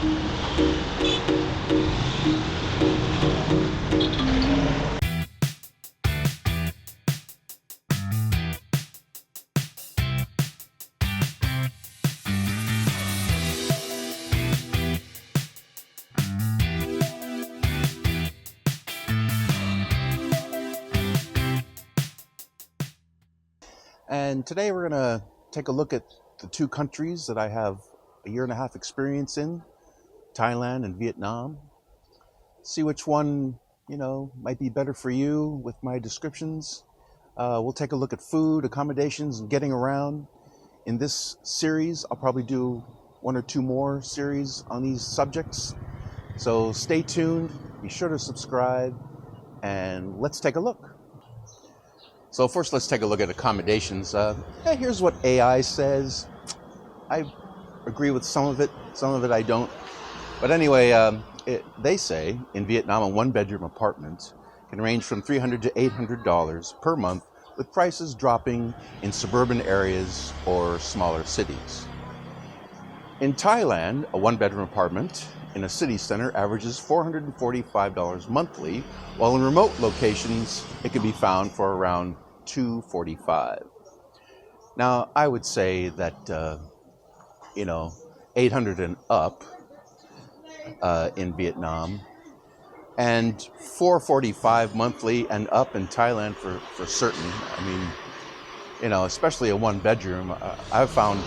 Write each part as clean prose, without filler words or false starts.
And today we're going to take a look at the two countries that I have a year and a half experience in, Thailand and Vietnam. See which one, might be better for you with my descriptions. We'll take a look at food, accommodations, and getting around. In this series, I'll probably do one or two more series on these subjects. So stay tuned, be sure to subscribe, and let's take a look. So first, let's take a look at accommodations. Here's what AI says. I agree with some of it I don't. But anyway, they say in Vietnam a one-bedroom apartment can range from $300 to $800 per month, with prices dropping in suburban areas or smaller cities. In Thailand, a one-bedroom apartment in a city center averages $445 monthly, while in remote locations it can be found for around $245. Now, I would say that 800 and up in Vietnam, and $445 monthly and up in Thailand for certain. I mean, especially a one-bedroom. I've found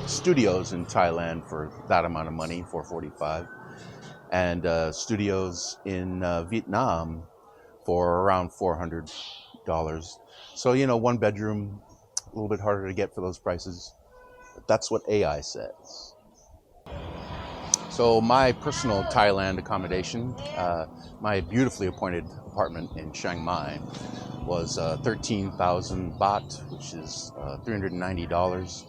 studios in Thailand for that amount of money, $445, and studios in Vietnam for around $400. So, one bedroom, a little bit harder to get for those prices, but that's what AI says. So my personal Thailand accommodation, my beautifully appointed apartment in Chiang Mai, was 13,000 baht, which is $390.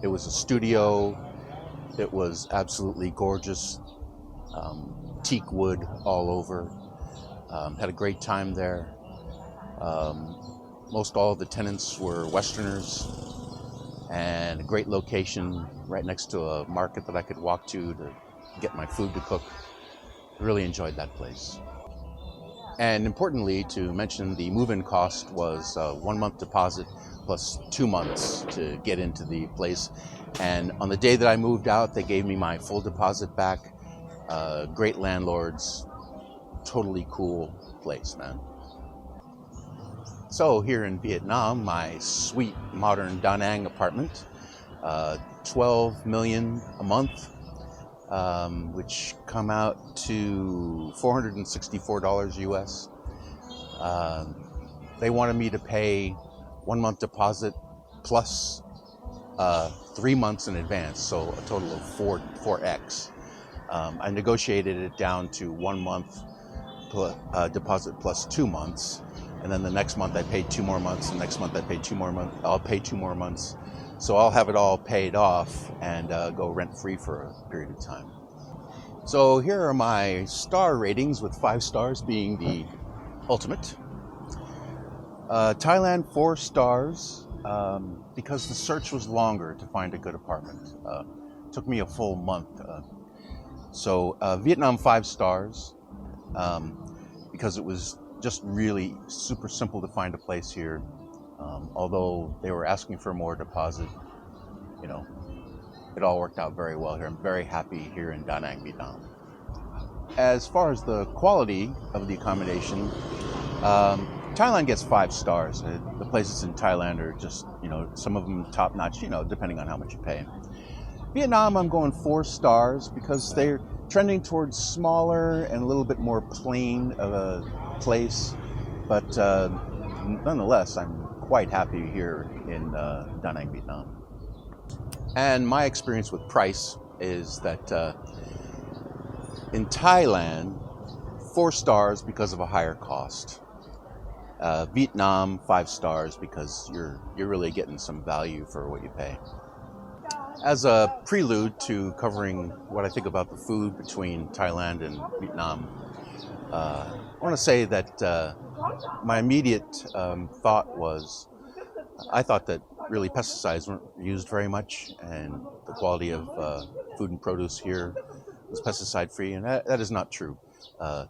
It was a studio. It was absolutely gorgeous, teak wood all over. Had a great time there. Most all of the tenants were Westerners, and a great location right next to a market that I could walk to get my food to cook. Really enjoyed that place. And importantly to mention, the move-in cost was 1 month deposit plus 2 months to get into the place. And on the day that I moved out, they gave me my full deposit back. Great landlords, totally cool place, man. So here in Vietnam, my sweet modern Da Nang apartment, 12 million a month, which come out to $464 US. They wanted me to pay 1 month deposit plus 3 months in advance, so a total of 4x. I negotiated it down to 1 month deposit plus 2 months. And then the next month I paid 2 more months. The next month I paid 2 more months. I'll pay 2 more months. So I'll have it all paid off and go rent-free for a period of time. So here are my star ratings, with 5 stars being the ultimate. Thailand, 4 stars, because the search was longer to find a good apartment. Took me a full month. So Vietnam, 5 stars, because it was just really super simple to find a place here. Although they were asking for more deposit, it all worked out very well here. I'm very happy here in Da Nang, Vietnam. As far as the quality of the accommodation, Thailand gets 5 stars. The places in Thailand are just, some of them top notch, depending on how much you pay. Vietnam, I'm going 4 stars because they're trending towards smaller and a little bit more plain of a place, but nonetheless, I'm quite happy here in Da Nang, Vietnam. And my experience with price is that in Thailand, 4 stars because of a higher cost. Vietnam, 5 stars because you're really getting some value for what you pay. As a prelude to covering what I think about the food between Thailand and Vietnam, I want to say that my immediate thought was, I thought that really pesticides weren't used very much, and the quality of food and produce here was pesticide free, and that is not true. Uh,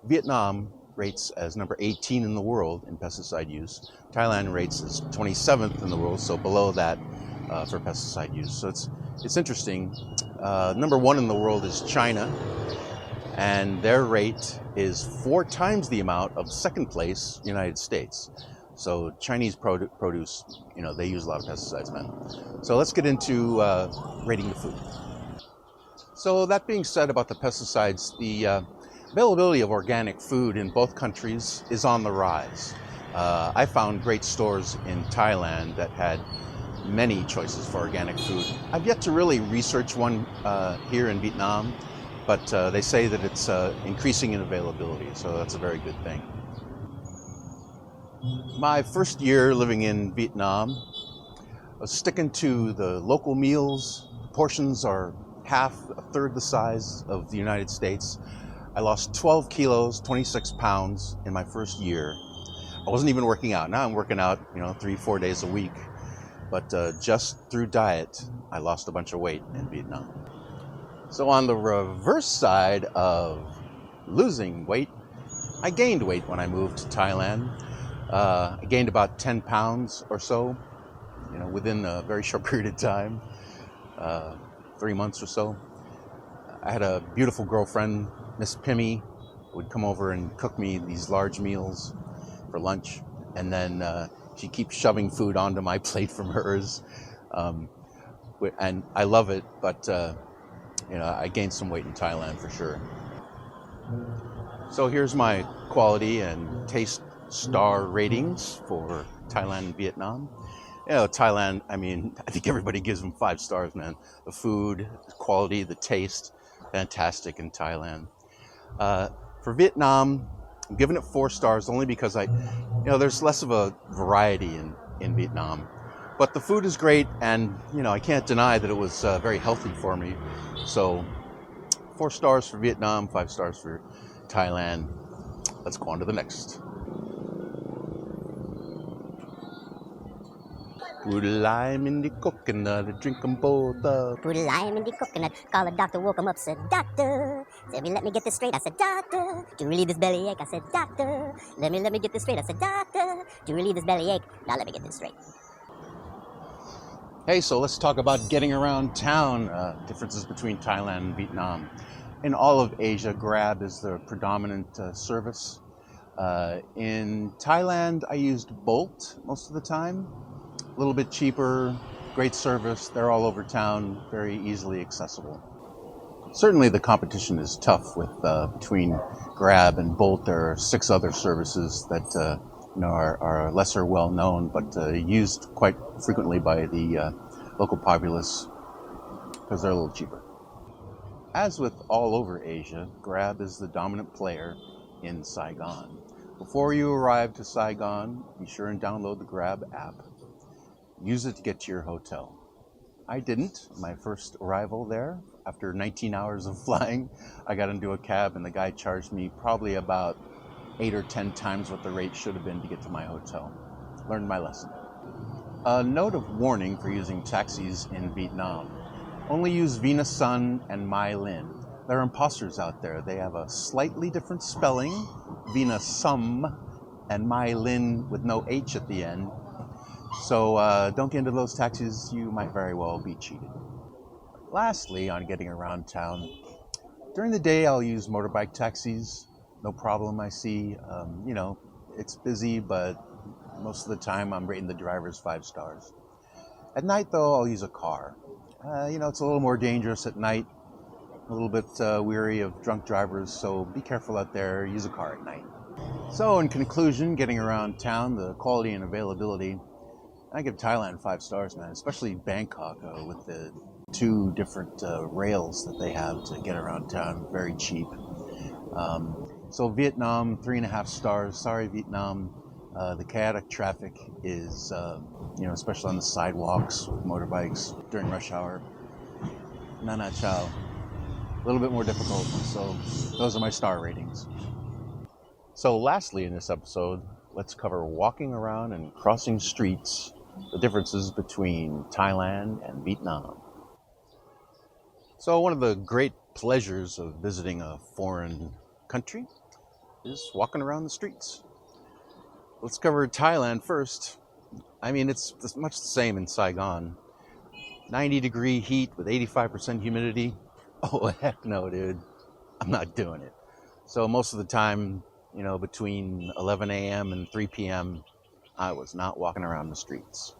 Vietnam rates as number 18 in the world in pesticide use. Thailand rates as 27th in the world, so below that for pesticide use. So it's interesting. Number one in the world is China, and their rate is 4 times the amount of second place United States. So Chinese produce, they use a lot of pesticides, man. So let's get into rating the food. So that being said about the pesticides, the availability of organic food in both countries is on the rise. I found great stores in Thailand that had many choices for organic food. I've yet to really research one here in Vietnam, but they say that it's increasing in availability, so that's a very good thing. My first year living in Vietnam, I was sticking to the local meals. Portions are a third the size of the United States. I lost 12 kilos, 26 pounds in my first year. I wasn't even working out. Now I'm working out, 3-4 days a week. But just through diet, I lost a bunch of weight in Vietnam. So on the reverse side of losing weight, I gained weight when I moved to Thailand. I gained about 10 pounds or so, within a very short period of time, 3 months or so. I had a beautiful girlfriend, Miss Pimmy, would come over and cook me these large meals for lunch, and then she keeps shoving food onto my plate from hers, and I love it, but I gained some weight in Thailand for sure. So here's my quality and taste star ratings for Thailand and Vietnam. Thailand, I think everybody gives them 5 stars, man. The food, the quality, the taste, fantastic in Thailand. For Vietnam, I'm giving it 4 stars only because there's less of a variety in Vietnam. But the food is great, and, I can't deny that it was very healthy for me. So 4 stars for Vietnam, 5 stars for Thailand. Let's go on to the next. Put a lime in the coconut, drink 'em both up. Put a lime in the coconut, call a doctor, woke him up, said, "Doctor, let me get this straight." I said, "Doctor, to relieve this bellyache." I said, "Doctor, let me get this straight." I said, "Doctor, to relieve this bellyache." Now let me get this straight. Hey, so let's talk about getting around town, differences between Thailand and Vietnam. In all of Asia, Grab is the predominant service. In Thailand, I used Bolt most of the time. A little bit cheaper, great service. They're all over town, very easily accessible. Certainly the competition is tough with between Grab and Bolt. There are 6 other services that are lesser well known, but used quite frequently by the local populace because they're a little cheaper. As with all over Asia, Grab is the dominant player in Saigon. Before you arrive to Saigon, be sure and download the Grab app. Use it to get to your hotel. I didn't. My first arrival there, after 19 hours of flying, I got into a cab and the guy charged me probably about 8 or 10 times what the rate should have been to get to my hotel. Learned my lesson. A note of warning for using taxis in Vietnam. Only use Vina Sun and My Linh. There are imposters out there. They have a slightly different spelling, Vina Sum and My Linh with no H at the end. So don't get into those taxis. You might very well be cheated. Lastly, on getting around town, during the day I'll use motorbike taxis. No problem, I see. It's busy, but most of the time I'm rating the drivers 5 stars. At night, though, I'll use a car. It's a little more dangerous at night. A little bit weary of drunk drivers, so be careful out there. Use a car at night. So in conclusion, getting around town, the quality and availability, I give Thailand 5 stars, man, especially Bangkok with the 2 different rails that they have to get around town, very cheap. So Vietnam, 3.5 stars. Sorry, Vietnam. The chaotic traffic is, especially on the sidewalks with motorbikes during rush hour. Nana Chao. A little bit more difficult. So those are my star ratings. So lastly in this episode, let's cover walking around and crossing streets the differences between Thailand and Vietnam. So one of the great pleasures of visiting a foreign country is walking around the streets. Let's cover Thailand first. I mean, it's much the same in Saigon. 90-degree heat with 85% humidity. Oh, heck no, dude. I'm not doing it. So most of the time, between 11 a.m. and 3 p.m., I was not walking around the streets.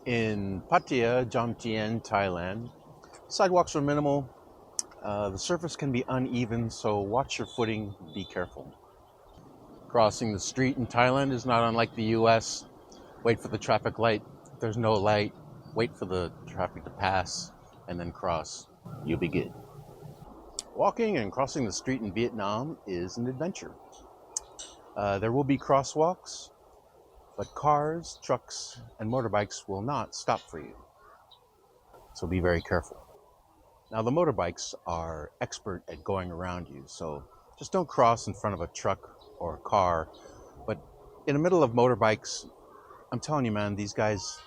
In Pattaya, Jomtien, Thailand, sidewalks are minimal. The surface can be uneven, so watch your footing, be careful. Crossing the street in Thailand is not unlike the US. Wait for the traffic light. If there's no light, wait for the traffic to pass and then cross. You'll be good. Walking and crossing the street in Vietnam is an adventure. There will be crosswalks, but cars, trucks, and motorbikes will not stop for you. So be very careful. Now, the motorbikes are expert at going around you, so just don't cross in front of a truck or a car. But in the middle of motorbikes, I'm telling you, man, these guys,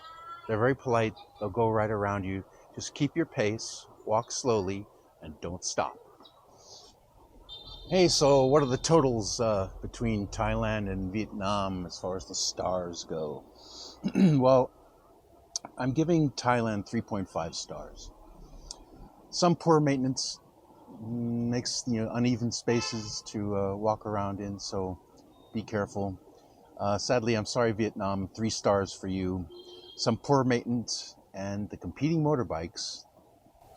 they're very polite. They'll go right around you. Just keep your pace, walk slowly, and don't stop. Hey, so what are the totals between Thailand and Vietnam as far as the stars go? Well, I'm giving Thailand 3.5 stars. Some poor maintenance makes uneven spaces to walk around in, so be careful. Sadly, I'm sorry, Vietnam, 3 stars for you. Some poor maintenance and the competing motorbikes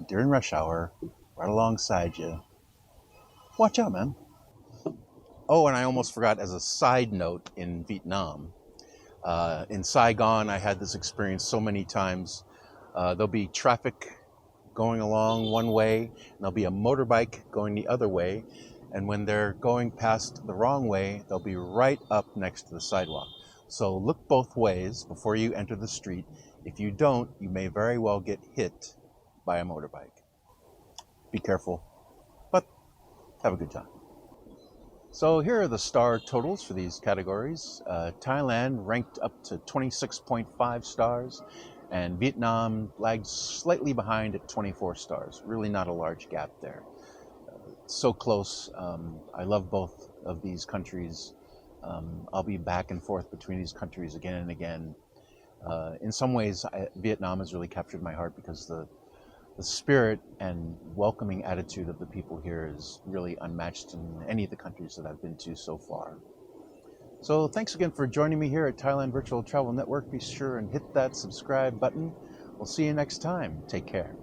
during rush hour right alongside you. Watch out, man. Oh, and I almost forgot, as a side note, in Vietnam, in Saigon, I had this experience so many times. There'll be traffic going along one way, and there'll be a motorbike going the other way. And when they're going past the wrong way, they'll be right up next to the sidewalk. So look both ways before you enter the street. If you don't, you may very well get hit by a motorbike. Be careful, but have a good time. So here are the star totals for these categories. Thailand ranked up to 26.5 stars, and Vietnam lagged slightly behind at 24 stars. Really not a large gap there. So close. I love both of these countries. I'll be back and forth between these countries again and again. In some ways, Vietnam has really captured my heart because the spirit and welcoming attitude of the people here is really unmatched in any of the countries that I've been to so far. So thanks again for joining me here at Thailand Virtual Travel Network. Be sure and hit that subscribe button. We'll see you next time. Take care.